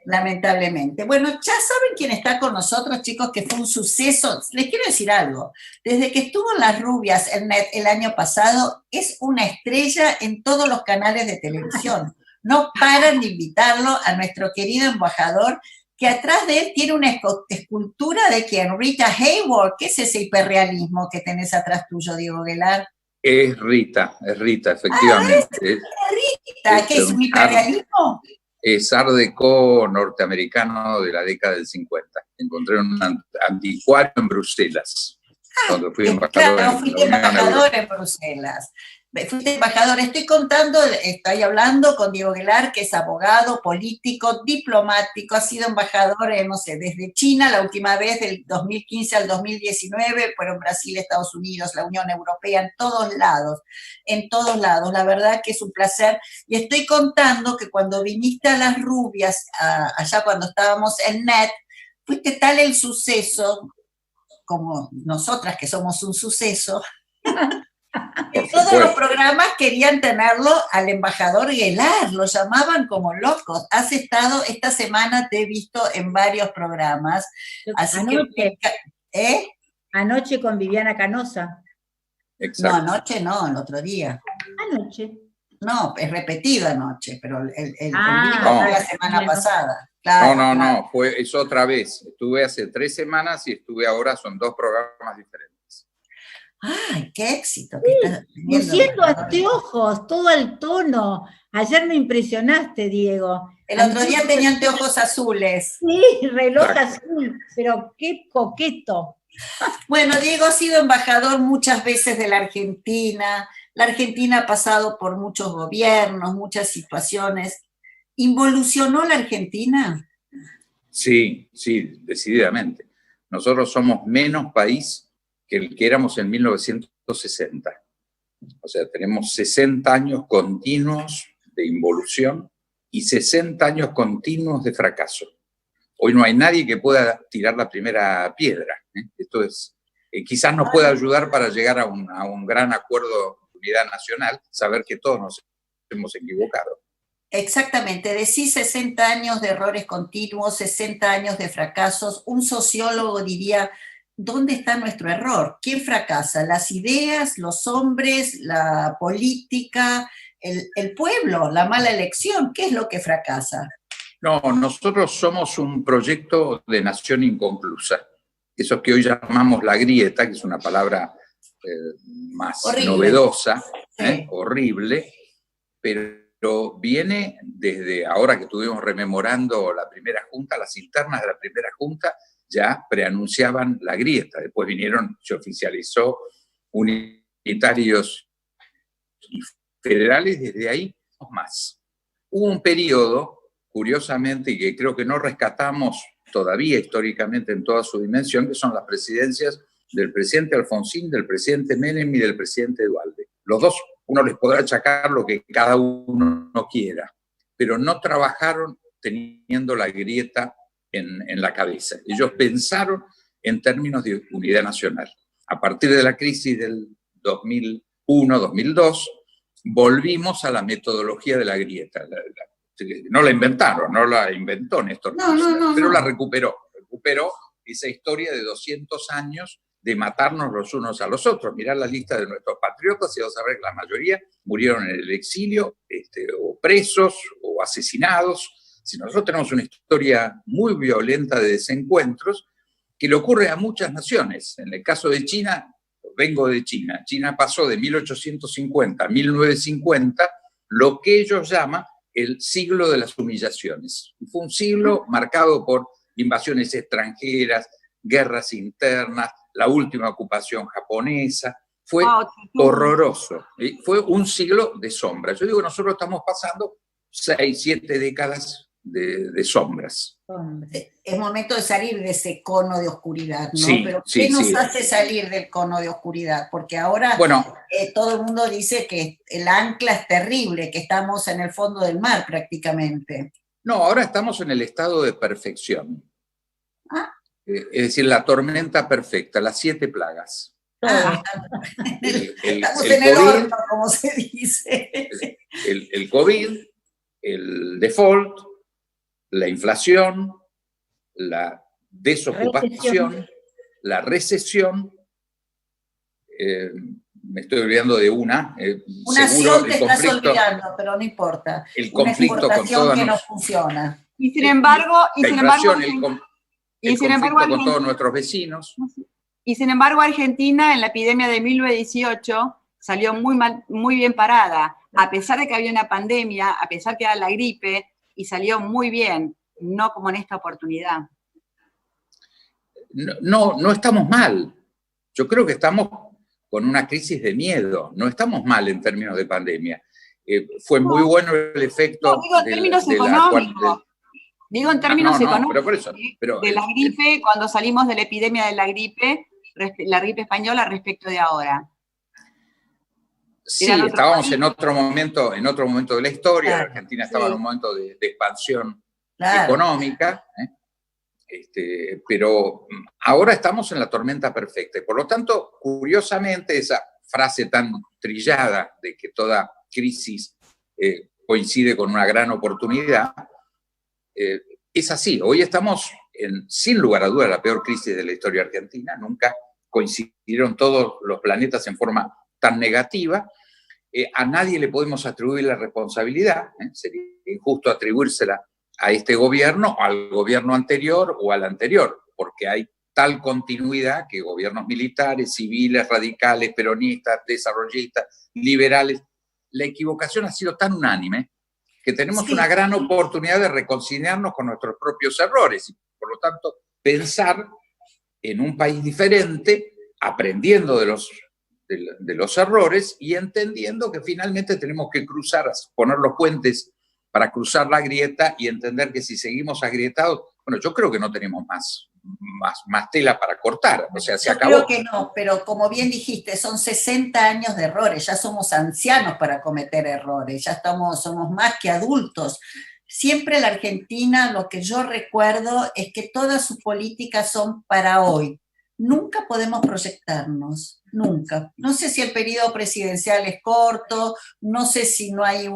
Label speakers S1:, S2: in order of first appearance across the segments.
S1: lamentablemente. Bueno, ya saben quién está con nosotros, chicos, que fue un suceso. Les quiero decir algo. Desde que estuvo en Las Rubias el año pasado, es una estrella en todos los canales de televisión. No paran de invitarlo a nuestro querido embajador, que atrás de él tiene una escultura de quien, Rita Hayworth. ¿Qué es ese hiperrealismo que tenés atrás tuyo, Diego Guelar?
S2: Es Rita, efectivamente.
S1: Es Rita, ¿qué es un hiperrealismo?
S2: Es Art Deco norteamericano de la década del 50. Encontré un anticuario en Bruselas, cuando fui embajador.
S1: Claro, fuiste embajador en Bruselas. Fuiste embajador. Estoy hablando con Diego Guelar, que es abogado, político, diplomático, ha sido embajador, no sé, desde China, la última vez del 2015 al 2019, fueron Brasil, Estados Unidos, la Unión Europea, en todos lados, la verdad que es un placer. Y estoy contando que cuando viniste a Las Rubias, allá cuando estábamos en NET, fuiste tal el suceso, como nosotras que somos un suceso, todos los programas querían tenerlo al embajador Guelar, lo llamaban como locos. Has estado, esta semana te he visto en varios programas. Así
S3: anoche,
S1: que,
S3: anoche con Viviana Canosa.
S2: Exacto.
S1: No, anoche no, el otro día.
S3: Anoche.
S1: No, es repetido anoche, pero el
S3: no,
S1: fue la semana pasada. Claro,
S2: no, es otra vez. Estuve hace 3 semanas y estuve ahora, son 2 programas diferentes.
S1: ¡Ay, qué éxito!
S3: Luciendo anteojos, todo al tono. Ayer me impresionaste, Diego.
S1: El otro día tenía anteojos azules.
S3: Sí, reloj azul, pero qué coqueto.
S1: Bueno, Diego ha sido embajador muchas veces de la Argentina. La Argentina ha pasado por muchos gobiernos, muchas situaciones. ¿Involucionó la Argentina?
S2: Sí, decididamente. Nosotros somos menos país que el que éramos en 1960. O sea, tenemos 60 años continuos de involución y 60 años continuos de fracaso. Hoy no hay nadie que pueda tirar la primera piedra. Esto es, quizás nos pueda ayudar para llegar a un gran acuerdo de unidad nacional, saber que todos nos hemos equivocado.
S1: Exactamente, decís 60 años de errores continuos, 60 años de fracasos. Un sociólogo diría, ¿dónde está nuestro error? ¿Quién fracasa? ¿Las ideas, los hombres, la política, el pueblo, la mala elección? ¿Qué es lo que fracasa?
S2: No, nosotros somos un proyecto de nación inconclusa. Eso que hoy llamamos la grieta, que es una palabra más novedosa, sí. Horrible, pero viene desde ahora que estuvimos rememorando la primera junta, las internas de la primera junta, ya preanunciaban la grieta. Después se oficializó unitarios y federales, desde ahí más. Hubo un periodo, curiosamente, y que creo que no rescatamos todavía históricamente en toda su dimensión, que son las presidencias del presidente Alfonsín, del presidente Menem y del presidente Duhalde. Los dos, uno les podrá achacar lo que cada uno no quiera, pero no trabajaron teniendo la grieta en la cabeza. Ellos pensaron en términos de unidad nacional. A partir de la crisis del 2001-2002, volvimos a la metodología de la grieta. No la inventaron, no la inventó Néstor Kirchner, pero la recuperó esa historia de 200 años de matarnos los unos a los otros. Mirá la lista de nuestros patriotas y vas a ver que la mayoría murieron en el exilio, o presos, o asesinados. Si nosotros tenemos una historia muy violenta de desencuentros que le ocurre a muchas naciones. En el caso de China, vengo de China. China pasó de 1850 a 1950 lo que ellos llaman el siglo de las humillaciones. Fue un siglo marcado por invasiones extranjeras, guerras internas, la última ocupación japonesa. Fue horroroso. Fue un siglo de sombras. Yo digo, nosotros estamos pasando 6, 7 décadas de sombras.
S1: Es momento de salir de ese cono de oscuridad, ¿no?
S2: Sí,
S1: pero ¿qué nos hace salir del cono de oscuridad? Porque ahora todo el mundo dice que el ancla es terrible, que estamos en el fondo del mar prácticamente.
S2: No, ahora estamos en el estado de perfección. Es decir, la tormenta perfecta, las 7 plagas.
S1: Estamos en el horno, como se dice.
S2: El COVID, el default, la inflación, la desocupación, la recesión, me estoy olvidando de una.
S1: Una acción te estás olvidando, pero no importa.
S2: El conflicto con toda
S1: que no funciona.
S4: Y sin embargo,
S2: con todos nuestros vecinos.
S4: Y sin embargo, Argentina en la epidemia de 1918 salió muy bien parada, a pesar de que había una pandemia, a pesar que era la gripe, y salió muy bien, no como en esta oportunidad.
S2: No estamos mal. Yo creo que estamos con una crisis de miedo. No estamos mal en términos de pandemia. Fue muy bueno el efecto.
S4: No, digo en términos económicos. Digo en términos económicos.
S2: Pero por eso,
S4: de la gripe, cuando salimos de la epidemia de la gripe española respecto de ahora.
S2: Sí, estábamos en otro momento de la historia. Claro, Argentina estaba en un momento de expansión económica. Pero ahora estamos en la tormenta perfecta. Y por lo tanto, curiosamente, esa frase tan trillada de que toda crisis coincide con una gran oportunidad, es así. Hoy estamos, sin lugar a duda, la peor crisis de la historia argentina. Nunca coincidieron todos los planetas en forma tan negativa. A nadie le podemos atribuir la responsabilidad. Sería injusto atribuírsela a este gobierno, al gobierno anterior o al anterior, porque hay tal continuidad que gobiernos militares, civiles, radicales, peronistas, desarrollistas, liberales, la equivocación ha sido tan unánime que tenemos una gran oportunidad de reconciliarnos con nuestros propios errores y, por lo tanto, pensar en un país diferente, aprendiendo de los errores y entendiendo que finalmente tenemos que poner los puentes para cruzar la grieta y entender que si seguimos agrietados, bueno, yo creo que no tenemos más tela para cortar, o sea, se acabó.
S1: Creo que no, pero como bien dijiste, son 60 años de errores, ya somos ancianos para cometer errores, ya somos más que adultos. Siempre la Argentina, lo que yo recuerdo es que todas sus políticas son para hoy. Nunca podemos proyectarnos, nunca. No sé si el periodo presidencial es corto, no sé si no hay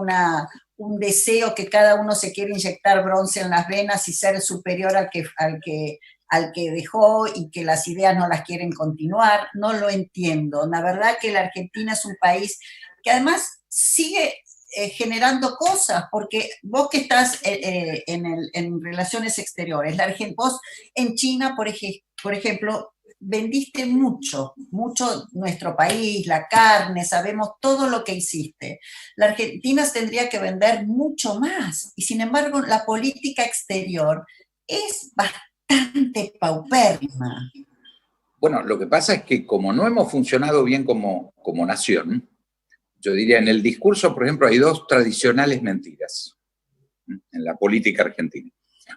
S1: un deseo que cada uno se quiere inyectar bronce en las venas y ser superior al que dejó y que las ideas no las quieren continuar, no lo entiendo. La verdad que la Argentina es un país que además sigue generando cosas, porque vos que estás en relaciones exteriores, vos en China, por ejemplo, vendiste mucho nuestro país, la carne, sabemos todo lo que hiciste. La Argentina tendría que vender mucho más, y sin embargo la política exterior es bastante paupérrima.
S2: Bueno, lo que pasa es que como no hemos funcionado bien como nación, yo diría, en el discurso, por ejemplo, hay dos tradicionales mentiras en la política argentina.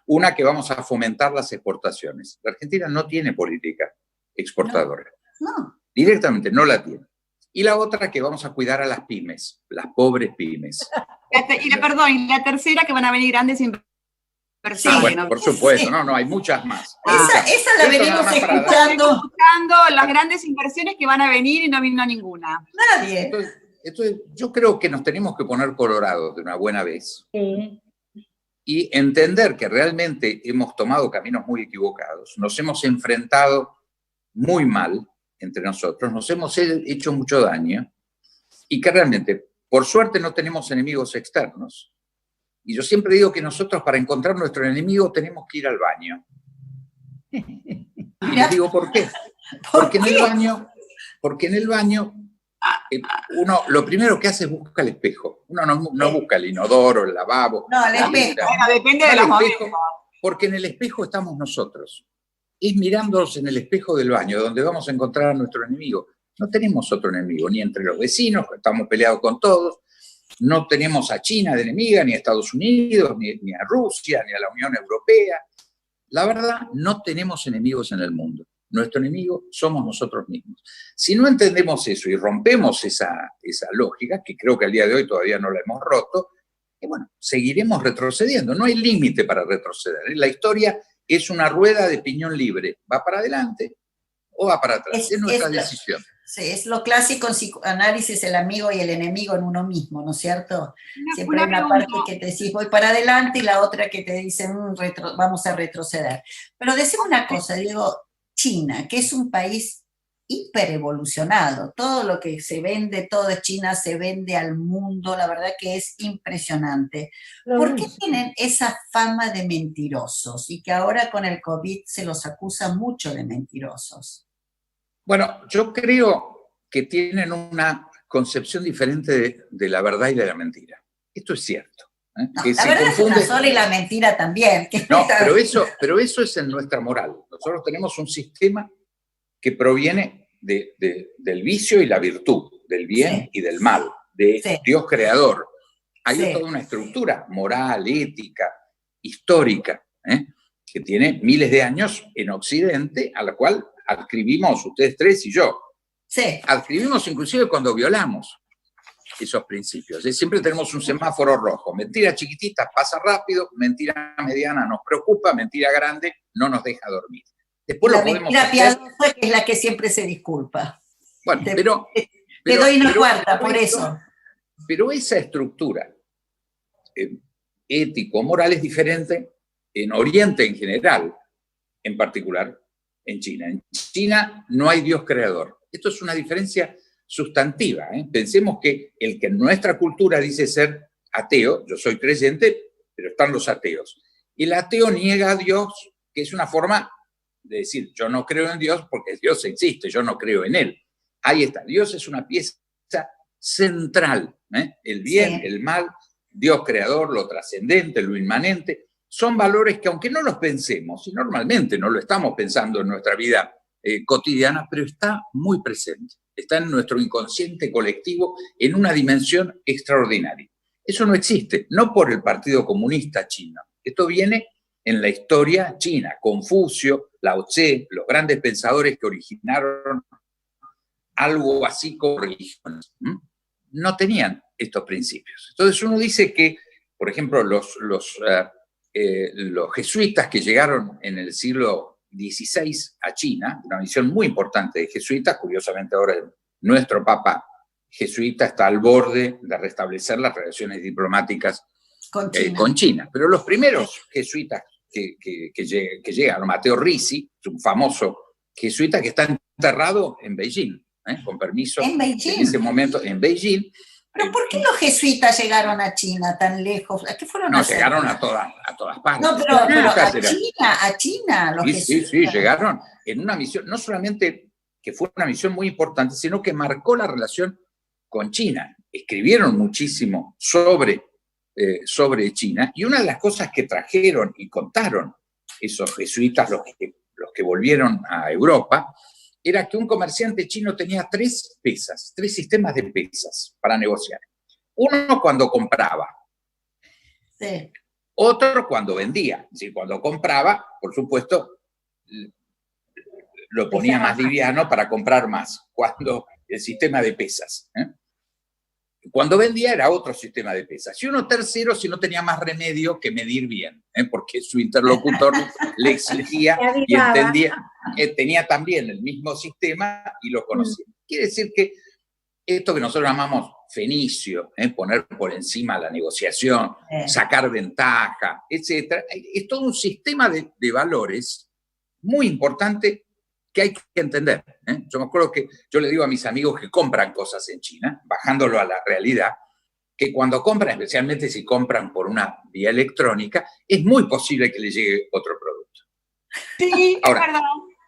S2: Una, que vamos a fomentar las exportaciones. La Argentina no tiene política exportadora.
S1: No.
S2: Directamente no la tiene. Y la otra, que vamos a cuidar a las pymes, las pobres pymes.
S4: Y la tercera, que van a venir grandes inversiones.
S2: Bueno, por supuesto, no, hay muchas más.
S1: Esa la venimos escuchando.
S4: Las grandes inversiones que van a venir y no vino ninguna.
S1: Nadie.
S2: Entonces, yo creo que nos tenemos que poner colorados de una buena vez.
S3: Sí.
S2: Y entender que realmente hemos tomado caminos muy equivocados, nos hemos enfrentado muy mal entre nosotros, nos hemos hecho mucho daño y que realmente, por suerte, no tenemos enemigos externos. Y yo siempre digo que nosotros, para encontrar nuestro enemigo, tenemos que ir al baño. Y les digo, ¿por qué? Porque en el baño uno lo primero que hace es buscar el espejo. Uno no busca el inodoro, el lavabo.
S1: No, el espejo.
S4: Bueno, depende de los momentos.
S2: Porque en el espejo estamos nosotros. Es mirándonos en el espejo del baño donde vamos a encontrar a nuestro enemigo. No tenemos otro enemigo, ni entre los vecinos, que estamos peleados con todos. No tenemos a China de enemiga, ni a Estados Unidos, ni a Rusia, ni a la Unión Europea. La verdad, no tenemos enemigos en el mundo. Nuestro enemigo somos nosotros mismos. Si no entendemos eso y rompemos esa lógica, que creo que al día de hoy todavía no la hemos roto, bueno, seguiremos retrocediendo. No hay límite para retroceder. La historia es una rueda de piñón libre. ¿Va para adelante o va para atrás? Es nuestra decisión.
S1: Sí, es lo clásico en psicoanálisis, el amigo y el enemigo en uno mismo, ¿no es cierto? Siempre hay una parte que te decís voy para adelante y la otra que te dice vamos a retroceder. Pero decime una cosa, digo, China, que es un país hiperevolucionado, todo lo que se vende, todo de China se vende al mundo, la verdad que es impresionante. ¿Por qué tienen esa fama de mentirosos y que ahora con el COVID se los acusa mucho de mentirosos?
S2: Bueno, yo creo que tienen una concepción diferente de la verdad y de la mentira. Esto es cierto.
S1: No, la verdad es una sola y la mentira también.
S2: No, pero eso es en nuestra moral. Nosotros tenemos un sistema que proviene del vicio y la virtud, del bien y del mal, de Dios creador. Hay toda una estructura moral, ética, histórica, que tiene miles de años en Occidente, a la cual adscribimos ustedes tres y yo.
S1: Sí.
S2: Adscribimos inclusive cuando violamos esos principios. Siempre tenemos un semáforo rojo. Mentira chiquitita pasa rápido, mentira mediana nos preocupa, mentira grande no nos deja dormir. Después
S1: la
S2: lo podemos
S1: mentira
S2: hacer.
S1: Piadosa es la que siempre se disculpa.
S2: Bueno,
S1: te doy una cuarta, por eso.
S2: Pero esa estructura ético-moral es diferente en Oriente en general, en particular en China. En China no hay Dios creador. Esto es una diferencia sustantiva. Pensemos que el que en nuestra cultura dice ser ateo, yo soy creyente, pero están los ateos. El ateo niega a Dios, que es una forma de decir, yo no creo en Dios porque Dios existe, yo no creo en Él. Ahí está, Dios es una pieza central. El bien, el mal, Dios creador, lo trascendente, lo inmanente, son valores que aunque no los pensemos, y normalmente no lo estamos pensando en nuestra vida cotidiana, pero está muy presente, está en nuestro inconsciente colectivo en una dimensión extraordinaria. Eso no existe, no por el Partido Comunista Chino. Esto viene en la historia china. Confucio, Lao Tse, los grandes pensadores que originaron algo así como religiones, no tenían estos principios. Entonces uno dice que, por ejemplo, los jesuitas que llegaron en el siglo XVI a China, una misión muy importante de jesuitas, curiosamente ahora nuestro Papa jesuita está al borde de restablecer las relaciones diplomáticas con China. Pero los primeros jesuitas que llegaron, Mateo Ricci, un famoso jesuita que está enterrado en Beijing, con permiso.
S1: ¿En Beijing?
S2: En ese momento en Beijing.
S1: ¿Pero por qué los jesuitas llegaron a China tan lejos? ¿A qué fueron a hacer?
S2: Llegaron a todas partes.
S1: No, pero a China los jesuitas.
S2: Sí, llegaron en una misión, no solamente que fue una misión muy importante, sino que marcó la relación con China. Escribieron muchísimo sobre China, y una de las cosas que trajeron y contaron esos jesuitas, los que volvieron a Europa, era que un comerciante chino tenía tres sistemas de pesas para negociar. Uno cuando compraba, otro cuando vendía. Es decir, cuando compraba, por supuesto, lo ponía más liviano para comprar más, cuando el sistema de pesas. Cuando vendía era otro sistema de pesas. Y uno tercero si no tenía más remedio que medir bien, porque su interlocutor le exigía y entendía, tenía también el mismo sistema y lo conocía. Quiere decir que esto que nosotros llamamos fenicio, poner por encima la negociación, sacar ventaja, etc., es todo un sistema de valores muy importante que hay que entender. Yo me acuerdo que yo le digo a mis amigos que compran cosas en China, bajándolo a la realidad, que cuando compran, especialmente si compran por una vía electrónica, es muy posible que le llegue otro producto.
S4: Sí, ahora,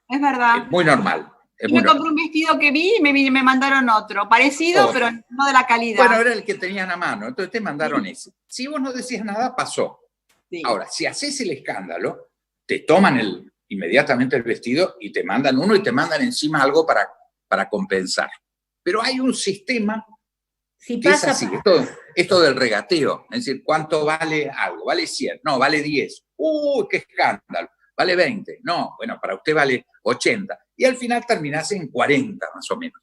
S4: es verdad.
S2: Es muy normal.
S4: Me compré un vestido que vi y me mandaron otro, parecido, pero no de la calidad.
S2: Bueno, era el que tenían a mano, entonces te mandaron ese. Si vos no decías nada, pasó. Sí. Ahora, si haces el escándalo, te toman inmediatamente el vestido y te mandan uno y te mandan encima algo para compensar. Pero hay un sistema que es así, esto del regateo, es decir, ¿cuánto vale algo? ¿Vale 100? No, vale 10. ¡Qué escándalo! ¿Vale 20? No, bueno, para usted vale 80. Y al final terminás en 40 más o menos.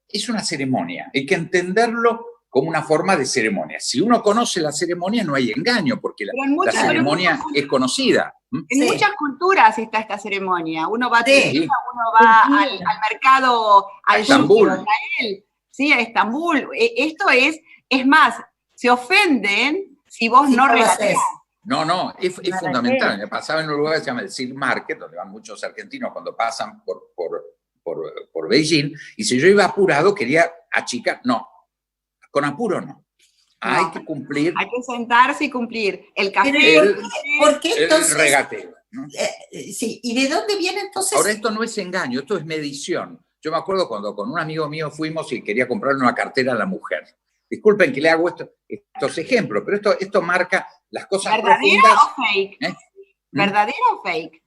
S2: Es una ceremonia, hay que entenderlo como una forma de ceremonia. Si uno conoce la ceremonia no hay engaño, porque la ceremonia es conocida.
S4: En muchas culturas está esta ceremonia. Uno va a
S1: Sí.
S4: Turquía, uno va al mercado, al
S2: Estambul.
S4: Yom Israel, ¿sí? A Estambul. Esto es más, se ofenden si vos
S1: Sí,
S4: no
S1: lo
S4: regateás.
S1: haces.
S2: No, es fundamental. Me pasaba en un lugar que se llama el Silk Market, donde van muchos argentinos cuando pasan por Beijing, y si yo iba apurado, quería achicar. No, con apuro no. Hay que cumplir
S4: Hay que sentarse y cumplir. El café.
S1: Pero, ¿por qué
S2: el
S1: entonces?
S2: regateo, ¿no?
S1: Sí, ¿y de dónde viene entonces?
S2: Ahora, esto no es engaño, esto es medición. Yo me acuerdo cuando con un amigo mío fuimos y quería comprarle una cartera a la mujer. Disculpen que le hago estos ejemplos, pero esto marca las cosas
S4: ¿Verdadera
S2: profundas.
S4: o fake?
S2: ¿Eh?
S4: ¿Verdadera o fake?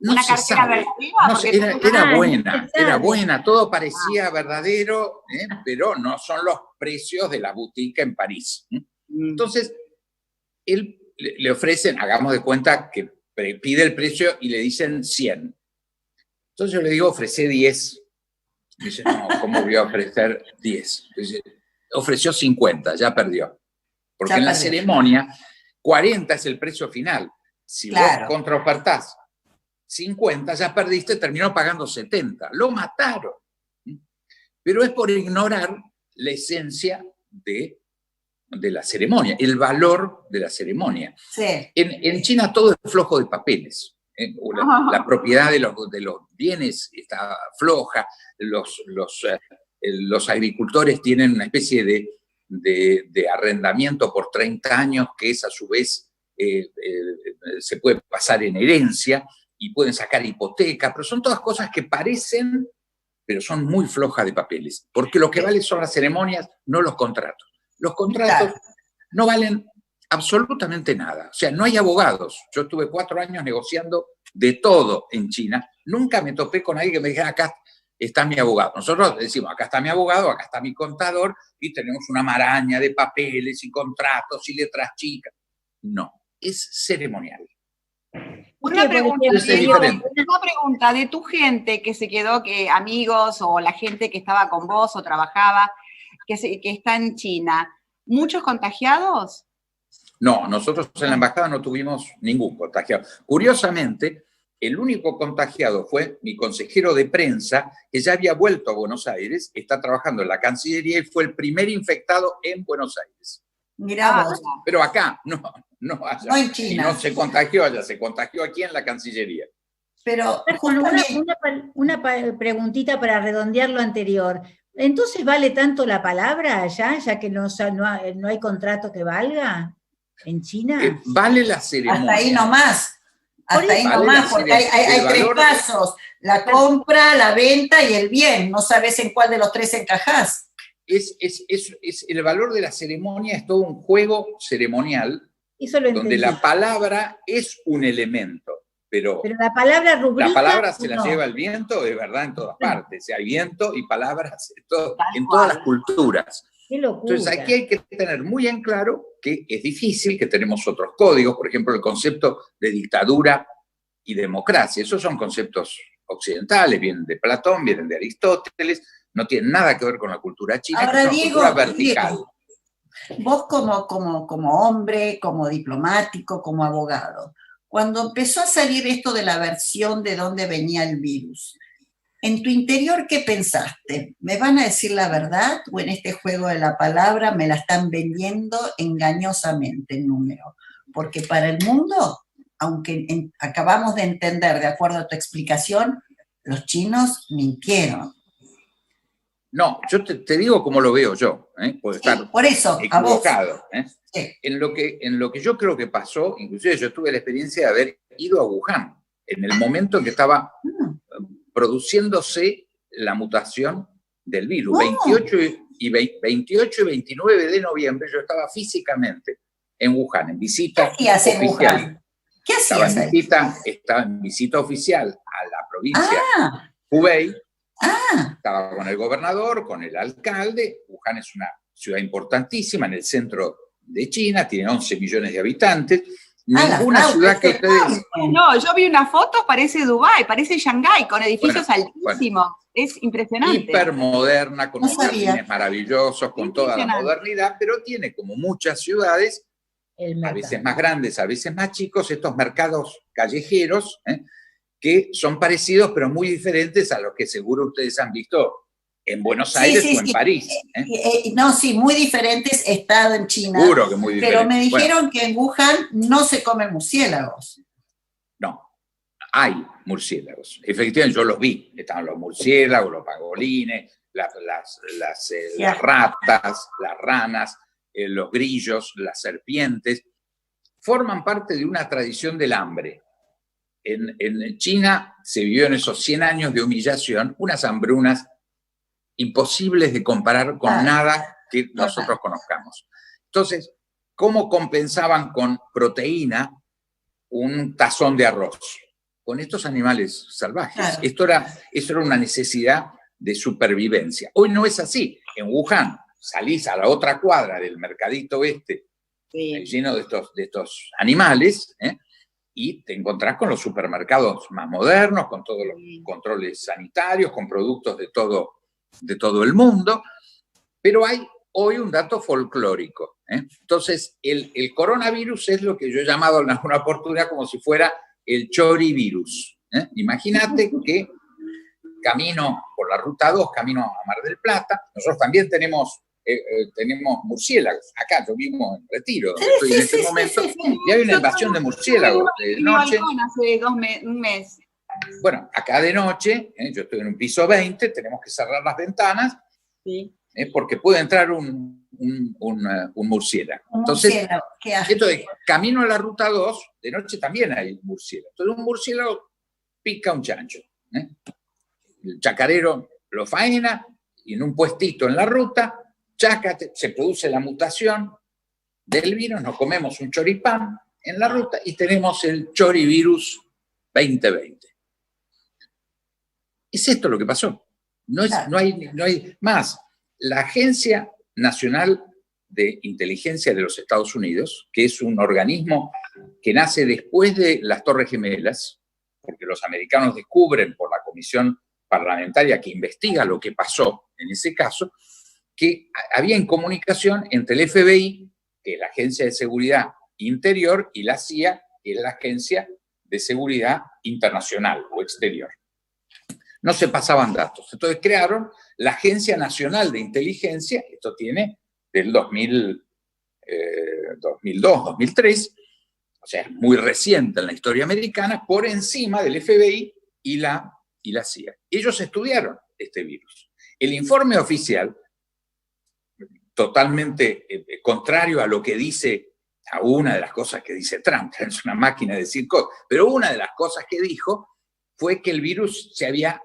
S2: No
S4: ¿Una
S2: se
S4: cartera
S2: sabe.
S4: verdadera?
S2: No
S4: Porque
S2: sé, era
S3: no
S2: buena,
S3: se
S2: era
S3: sabe.
S2: buena, todo parecía verdadero, pero no son los precios de la boutique en París. Entonces, él le ofrecen, hagamos de cuenta que pide el precio y le dicen 100. Entonces yo le digo, ofrece 10. Y dice, no, ¿cómo voy a ofrecer 10? Dice, ofreció 50, ya perdió. Porque
S1: Ya
S2: en la
S1: perdió.
S2: ceremonia, 40 es el precio final. Si
S1: Claro.
S2: vos contraofertás 50, ya perdiste, terminó pagando 70. Lo mataron. Pero es por ignorar la esencia de la ceremonia, el valor de la ceremonia.
S1: Sí.
S2: En China todo es flojo de papeles. La propiedad de los bienes está floja, los agricultores tienen una especie de arrendamiento por 30 años que es a su vez se puede pasar en herencia y pueden sacar hipoteca, pero son todas cosas que parecen, pero son muy flojas de papeles, porque lo que vale son las ceremonias, no los contratos. Los contratos no valen absolutamente nada. O sea, no hay abogados. Yo estuve 4 años negociando de todo en China. Nunca me topé con alguien que me dijera, acá está mi abogado. Nosotros decimos, acá está mi abogado, acá está mi contador, y tenemos una maraña de papeles y contratos y letras chicas. No, es ceremonial.
S4: Una pregunta,
S2: Es diferente.
S4: una pregunta de tu gente que se quedó, que amigos o la gente que estaba con vos o trabajaba, que está en China, ¿muchos contagiados?
S2: No, nosotros en la embajada no tuvimos ningún contagiado. Curiosamente, el único contagiado fue mi consejero de prensa, que ya había vuelto a Buenos Aires, está trabajando en la Cancillería y fue el primer infectado en Buenos Aires.
S1: Mirá vos.
S2: Pero acá, no allá.
S1: No en China.
S2: Y no se contagió allá, se contagió aquí en la Cancillería.
S1: Pero
S3: Una preguntita para redondear lo anterior. ¿Entonces vale tanto la palabra allá, ya que no hay contrato que valga en China?
S2: Vale la ceremonia.
S1: hasta ahí nomás. Hasta ahí
S2: Vale
S1: nomás,
S2: la
S1: porque hay 3 pasos. La compra, la venta y el bien. No sabes en cuál de los 3 encajás.
S2: El valor de la ceremonia es todo un juego ceremonial
S3: Eso lo
S2: donde
S3: entendí.
S2: la palabra es un elemento, pero
S3: la palabra rubrica.
S2: la palabra se la
S3: no.
S2: lleva el viento de verdad en todas partes. O sea, hay viento y palabras en
S4: cual.
S2: todas las culturas.
S3: Qué locura.
S2: Entonces aquí hay que tener muy en claro que es difícil, que tenemos otros códigos, por ejemplo, el concepto de dictadura y democracia. Esos son conceptos occidentales, vienen de Platón, vienen de Aristóteles, no tienen nada que ver con la cultura china,
S1: Ahora,
S2: que es una
S1: Diego,
S2: cultura vertical.
S1: Vos como hombre, como diplomático, como abogado, cuando empezó a salir esto de la versión de dónde venía el virus, en tu interior, ¿qué pensaste? ¿Me van a decir la verdad o en este juego de la palabra me la están vendiendo engañosamente el número? Porque para el mundo, aunque acabamos de entender, de acuerdo a tu explicación, los chinos mintieron.
S2: No, yo te digo cómo lo veo yo, puedo estar
S1: por eso,
S2: equivocado.
S1: Sí.
S2: En lo que yo creo que pasó, inclusive yo tuve la experiencia de haber ido a Wuhan, en el momento en que estaba produciéndose la mutación del virus. 28 y 29 de noviembre yo estaba físicamente en Wuhan, en visita
S1: ¿Qué hacías en
S2: oficial.
S1: Wuhan? ¿Qué hacías ahí?
S2: Estaba en visita oficial a la provincia Hubei. Estaba con el gobernador, con el alcalde. Wuhan es una ciudad importantísima en el centro de China, tiene 11 millones de habitantes. Ninguna ciudad que ustedes...
S4: No, yo vi una foto, parece Dubái, parece Shanghái, con edificios altísimos. Es impresionante.
S2: Hipermoderna, con unos jardines maravillosos, con toda la modernidad, pero tiene, como muchas ciudades, a veces más grandes, a veces más chicos, estos mercados callejeros, que son parecidos pero muy diferentes a los que seguro ustedes han visto en Buenos Aires o en París.
S1: No, sí, muy diferentes. He estado en China.
S2: Seguro que muy diferentes.
S1: Pero me dijeron que en Wuhan no se comen murciélagos.
S2: No, hay murciélagos. Efectivamente, yo los vi. Estaban los murciélagos, los pangolines, las ratas, las ranas, los grillos, las serpientes. Forman parte de una tradición del hambre. En China se vivió en esos 100 años de humillación unas hambrunas imposibles de comparar con nada que nosotros conozcamos. Entonces, ¿cómo compensaban con proteína un tazón de arroz? Con estos animales salvajes. Claro. Esto era una necesidad de supervivencia. Hoy no es así. En Wuhan salís a la otra cuadra del mercadito lleno de estos animales, y te encontrás con los supermercados más modernos, con todos los controles sanitarios, con productos de todo el mundo, pero hay hoy un dato folclórico. Entonces, el coronavirus es lo que yo he llamado en alguna oportunidad como si fuera el chorivirus. Imagínate que camino por la Ruta 2, camino a Mar del Plata, nosotros también tenemos murciélagos. Acá yo vivo en Retiro, donde estoy en este momento, y hay una invasión de murciélagos de noche.
S4: Hace un mes.
S2: Bueno, acá de noche, yo estoy en un piso 20, tenemos que cerrar las ventanas, porque puede entrar un murciélago. Entonces, esto de camino a la Ruta 2, de noche también hay murciélagos. Entonces un murciélago pica un chancho. El chacarero lo faena, y en un puestito en la ruta, chácate, se produce la mutación del virus, nos comemos un choripán en la ruta y tenemos el chorivirus 2020. Es esto lo que pasó. No hay más. La Agencia Nacional de Inteligencia de los Estados Unidos, que es un organismo que nace después de las Torres Gemelas, porque los americanos descubren por la comisión parlamentaria que investiga lo que pasó en ese caso, que había incomunicación entre el FBI, que es la Agencia de Seguridad Interior, y la CIA, que es la Agencia de Seguridad Internacional o Exterior. No se pasaban datos. Entonces crearon la Agencia Nacional de Inteligencia, esto tiene del 2002, 2003, o sea, es muy reciente en la historia americana, por encima del FBI y la CIA. Ellos estudiaron este virus. El informe oficial, totalmente contrario a lo que dice, a una de las cosas que dice Trump, es una máquina de decir cosas, pero una de las cosas que dijo fue que el virus se había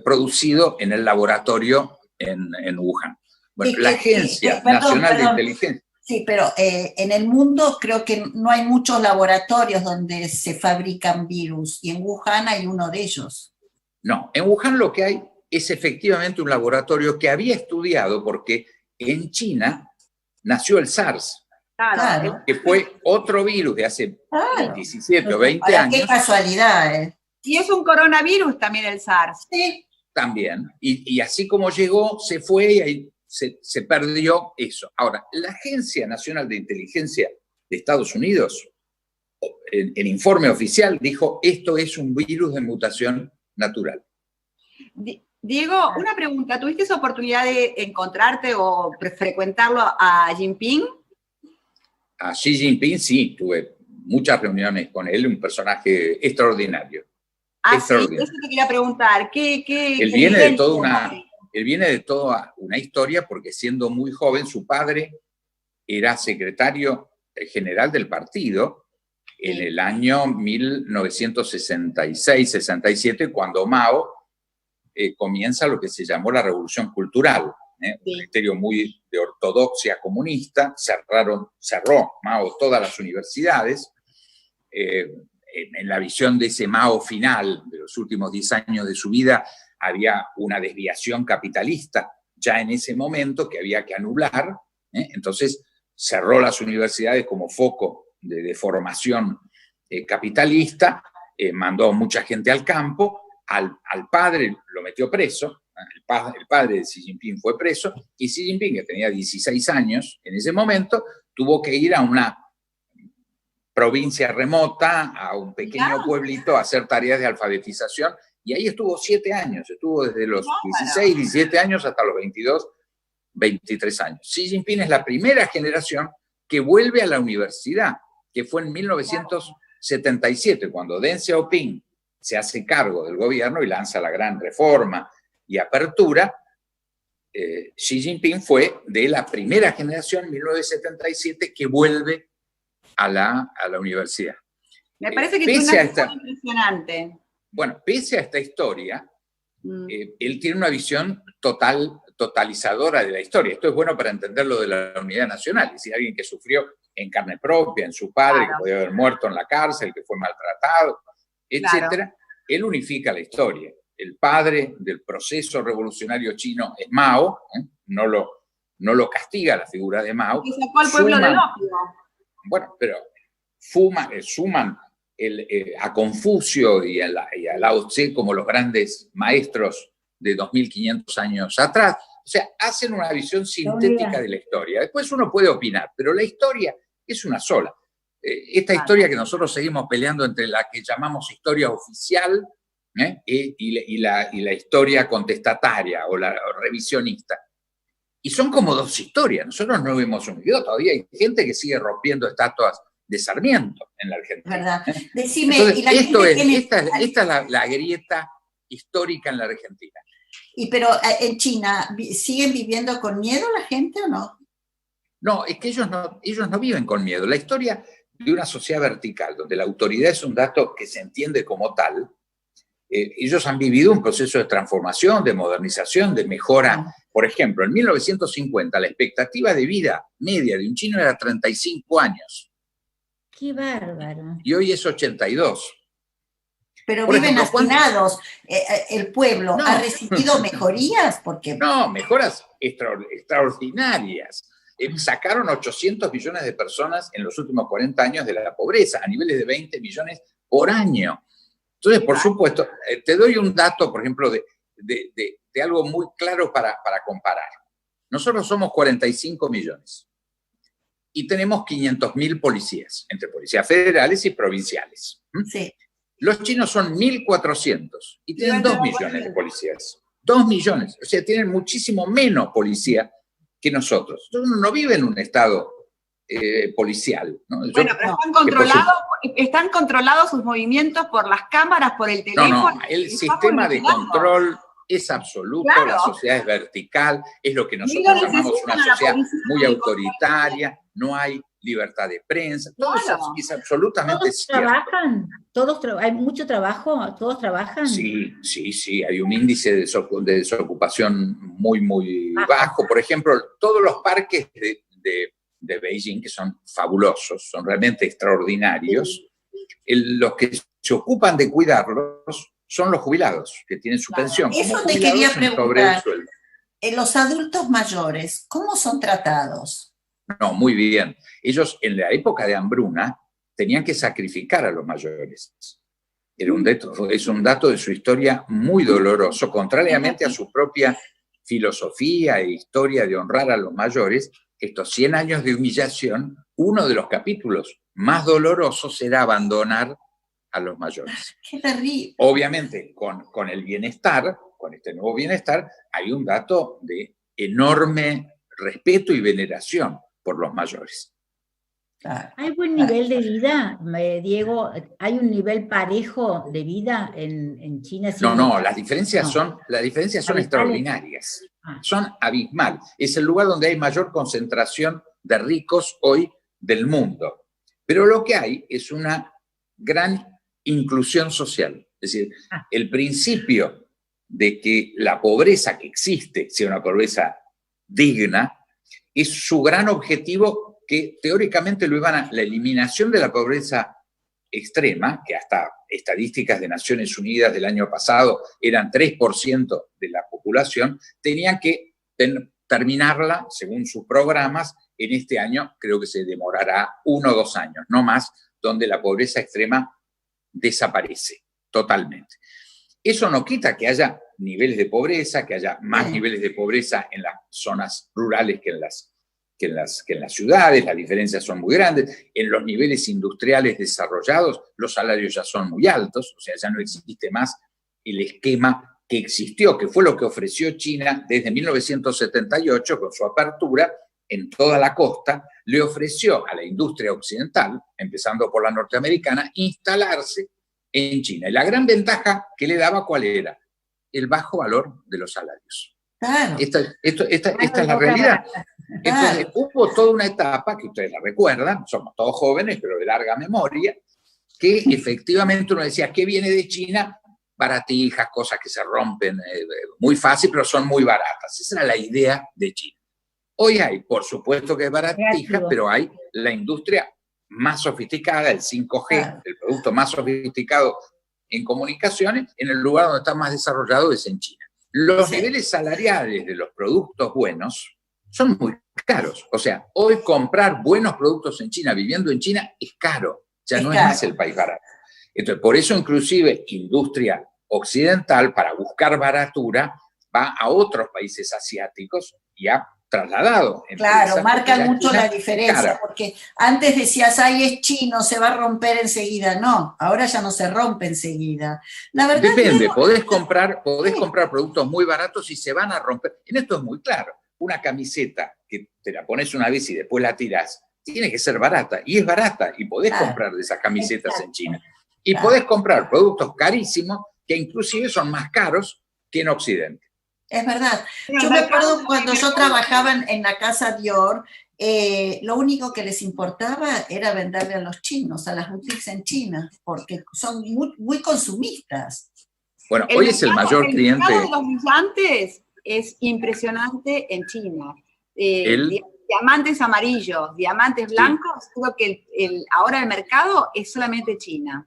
S2: producido en el laboratorio en Wuhan. Bueno, la Agencia Nacional de Inteligencia.
S1: Sí, pero en el mundo creo que no hay muchos laboratorios donde se fabrican virus, y en Wuhan hay uno de ellos.
S2: No, en Wuhan lo que hay es efectivamente un laboratorio que había estudiado, porque en China nació el SARS, que fue otro virus de hace 17 o 20 años.
S1: Qué casualidad,
S4: Y es un coronavirus también el SARS.
S1: Sí.
S2: También. Y así como llegó, se fue y ahí se perdió eso. Ahora, la Agencia Nacional de Inteligencia de Estados Unidos, en informe oficial, dijo: esto es un virus de mutación natural.
S4: Diego, una pregunta. ¿Tuviste esa oportunidad de encontrarte o frecuentarlo a Jinping?
S2: A Xi Jinping sí, tuve muchas reuniones con él, un personaje extraordinario.
S4: Sí, eso te quería preguntar.
S2: Él viene de toda una historia, porque siendo muy joven, su padre era secretario general del partido en el año 1966-67, cuando Mao comienza lo que se llamó la Revolución Cultural, un criterio muy de ortodoxia comunista. Cerró Mao todas las universidades. En la visión de ese Mao final, de los últimos 10 años de su vida, había una desviación capitalista ya en ese momento que había que anular. Entonces cerró las universidades como foco de formación capitalista, mandó mucha gente al campo, al padre lo metió preso, el padre de Xi Jinping fue preso, y Xi Jinping, que tenía 16 años en ese momento, tuvo que ir a una provincia remota, a un pequeño pueblito, a hacer tareas de alfabetización, y ahí estuvo 7 años, estuvo desde los 16, 17 años hasta los 22, 23 años. Xi Jinping es la primera generación que vuelve a la universidad, que fue en 1977, cuando Deng Xiaoping se hace cargo del gobierno y lanza la gran reforma y apertura. Xi Jinping fue de la primera generación, 1977, que vuelve a la universidad.
S4: Me parece que es una cosa impresionante.
S2: Bueno, pese a esta historia, él tiene una visión totalizadora de la historia. Esto es bueno para entender lo de la unidad nacional. Es decir, alguien que sufrió en carne propia, en su padre, que podía haber muerto en la cárcel, que fue maltratado, etcétera. Él unifica la historia. El padre del proceso revolucionario chino es Mao, no lo castiga la figura de Mao.
S4: Y sacó al pueblo del opio.
S2: Bueno, pero suman a Confucio y a Lao Tse como los grandes maestros de 2500 años atrás. O sea, hacen una visión sintética de la historia. Después uno puede opinar, pero la historia es una sola. Esta historia que nosotros seguimos peleando entre la que llamamos historia oficial y la historia contestataria o la revisionista. Y son como dos historias. Nosotros no hemos unido. Todavía hay gente que sigue rompiendo estatuas de Sarmiento en la Argentina.
S1: ¿Verdad? Decime,
S2: entonces, esta es la grieta histórica en la Argentina.
S1: Pero en China, ¿siguen viviendo con miedo la gente o no?
S2: No, es que ellos no viven con miedo. La historia de una sociedad vertical, donde la autoridad es un dato que se entiende como tal, ellos han vivido un proceso de transformación, de modernización, de mejora. Por ejemplo, en 1950 la expectativa de vida media de un chino era 35 años.
S3: ¡Qué bárbaro!
S2: Y hoy es 82.
S1: Pero viven hacinados. El pueblo ha recibido mejorías.
S2: No, mejoras extraordinarias. Sacaron 800 millones de personas en los últimos 40 años de la pobreza, a niveles de 20 millones por año. Entonces, por supuesto, te doy un dato, por ejemplo, de algo muy claro para comparar. Nosotros somos 45 millones y tenemos 500.000 policías, entre policías federales y provinciales.
S1: Sí.
S2: Los chinos son 1.400 y tienen 2 millones de policías. 2 millones, o sea, tienen muchísimo menos policía que nosotros. Entonces, uno no vive en un estado policial, ¿no?
S4: Pero están controlados sus movimientos por las cámaras, por el teléfono.
S2: No, el sistema de control es absoluto, la sociedad es vertical, es lo que nosotros llamamos una sociedad muy autoritaria, no hay libertad de prensa, todo eso es absolutamente
S3: ¿Todos trabajan? ¿Hay mucho trabajo? ¿Todos trabajan?
S2: Sí, hay un índice de desocupación muy bajo. Por ejemplo, todos los parques de Beijing, que son fabulosos, son realmente extraordinarios, los que se ocupan de cuidarlos son los jubilados, que tienen su pensión.
S1: Eso te quería preguntar. Los adultos mayores, ¿cómo son tratados?
S2: No, muy bien. Ellos en la época de hambruna tenían que sacrificar a los mayores. Es un dato de su historia muy doloroso, contrariamente a su propia filosofía e historia de honrar a los mayores. Estos 100 años de humillación, uno de los capítulos más dolorosos era abandonar a los mayores.
S1: ¡Qué terrible!
S2: Obviamente, con el bienestar, con este nuevo bienestar, hay un dato de enorme respeto y veneración por los mayores.
S3: ¿Hay buen nivel de vida, Diego? ¿Hay un nivel parejo de vida en China?
S2: No, las diferencias son extraordinarias. Son abismal. Es el lugar donde hay mayor concentración de ricos hoy del mundo. Pero lo que hay es una gran inclusión social. Es decir, el principio de que la pobreza que existe sea una pobreza digna es su gran objetivo, que teóricamente la eliminación de la pobreza extrema, que hasta estadísticas de Naciones Unidas del año pasado eran 3% de la población, tenían que terminarla, según sus programas, en este año. Creo que se demorará 1 o 2 años, no más, donde la pobreza extrema desaparece totalmente. Eso no quita que haya niveles de pobreza, que haya más niveles de pobreza en las zonas rurales que en las ciudades, las diferencias son muy grandes. En los niveles industriales desarrollados, los salarios ya son muy altos, o sea, ya no existe más el esquema que existió, que fue lo que ofreció China desde 1978 con su apertura en toda la costa, le ofreció a la industria occidental, empezando por la norteamericana, instalarse en China. Y la gran ventaja que le daba, ¿cuál era? El bajo valor de los salarios.
S1: Claro.
S2: Esta es la realidad. Entonces, hubo toda una etapa, que ustedes la recuerdan, somos todos jóvenes, pero de larga memoria, que efectivamente uno decía, ¿qué viene de China? Baratijas, cosas que se rompen muy fácil, pero son muy baratas. Esa era la idea de China. Hoy hay, por supuesto que es baratija, pero hay la industria más sofisticada, el 5G, el producto más sofisticado en comunicaciones, en el lugar donde está más desarrollado es en China. Los niveles salariales de los productos buenos son muy caros. O sea, hoy comprar buenos productos en China, viviendo en China, es caro. Ya no es más el país barato. Entonces, por eso inclusive industria occidental, para buscar baratura, va a otros países asiáticos y ha trasladado.
S1: Claro, marca mucho la diferencia, porque antes decías, ay, es chino, se va a romper enseguida. No, ahora ya no se rompe enseguida. La verdad
S2: depende, podés comprar productos muy baratos y se van a romper. En esto es muy claro. Una camiseta que te la pones una vez y después la tirás, tiene que ser barata, y es barata, y podés comprar de esas camisetas en China. Y podés comprar productos carísimos, que inclusive son más caros que en Occidente.
S1: Es verdad. Yo me acuerdo cuando yo trabajaba en la casa Dior, lo único que les importaba era venderle a los chinos, a las boutiques en China, porque son muy, muy consumistas.
S2: Bueno, hoy es el mayor cliente.
S4: El mercado de los brillantes es impresionante en China. Diamantes amarillos, diamantes blancos, creo que ahora el mercado es solamente China.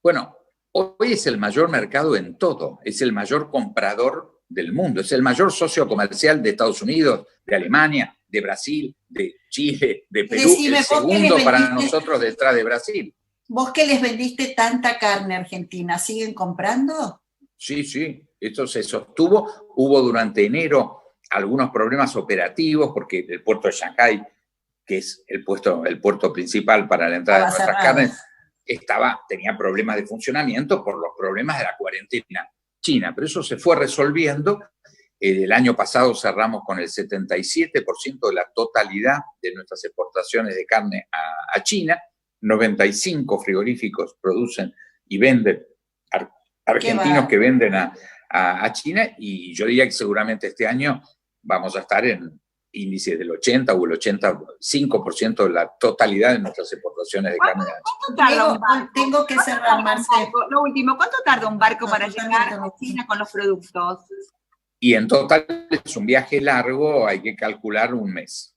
S2: Bueno, hoy es el mayor mercado en todo, es el mayor comprador del mundo, es el mayor socio comercial de Estados Unidos, de Alemania, de Brasil, de Chile, de Perú, el segundo para nosotros detrás de Brasil.
S1: ¿Vos que les vendiste tanta carne argentina, siguen comprando?
S2: Sí, esto se sostuvo. Hubo durante enero algunos problemas operativos porque el puerto de Shanghái, que es el puerto principal para la entrada de nuestras carnes, tenía problemas de funcionamiento por los problemas de la cuarentena china, pero eso se fue resolviendo. El año pasado cerramos con el 77% de la totalidad de nuestras exportaciones de carne a China. 95 frigoríficos producen y venden, argentinos que venden a China, y yo diría que seguramente este año vamos a estar en índices del 80 o el 85% de la totalidad de nuestras exportaciones de carne.
S4: ¿Cuánto tarda un barco?
S1: Tengo que cerrar, Marcelo.
S4: Lo último, ¿cuánto tarda un barco para llegar a China con los productos?
S2: Y en total es un viaje largo, hay que calcular un mes.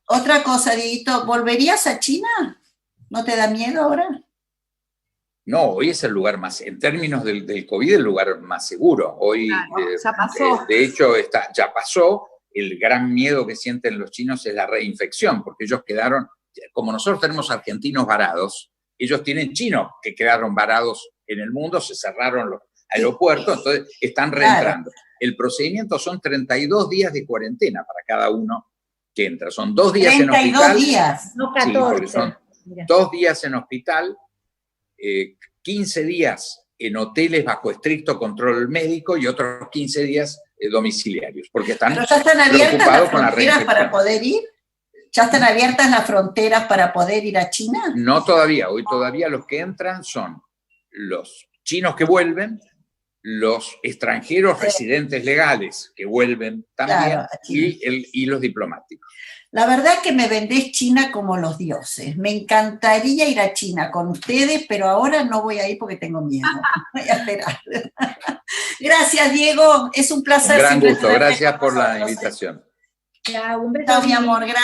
S1: Otra cosa, Dieguito, ¿volverías a China? ¿No te da miedo ahora?
S2: No, hoy es el lugar más, en términos del COVID, el lugar más seguro. Hoy,
S4: ya pasó.
S2: De hecho, ya pasó. El gran miedo que sienten los chinos es la reinfección, porque ellos quedaron, como nosotros tenemos argentinos varados, ellos tienen chinos que quedaron varados en el mundo, se cerraron los aeropuertos, entonces están reentrando. El procedimiento son 32 días de cuarentena para cada uno que entra. Son 2 días en hospital.
S1: 32 días,
S3: no 14.
S2: Sí, porque son 2 días en hospital, 15 días en hoteles bajo estricto control médico y otros 15 días domiciliarios, porque están
S1: ¿Pero ya están abiertas las
S2: con la
S1: fronteras para poder ir? ¿Ya están abiertas las fronteras para poder ir a China?
S2: No todavía. Hoy todavía los que entran son los chinos que vuelven, los extranjeros residentes legales que vuelven también, y los diplomáticos.
S1: La verdad que me vendés China como los dioses. Me encantaría ir a China con ustedes, pero ahora no voy a ir porque tengo miedo. Voy a esperar. Gracias, Diego. Es un placer.
S2: Un gran gusto. Gracias por la invitación.
S3: Chao, un beso.
S1: Chao, mi amor. Gracias.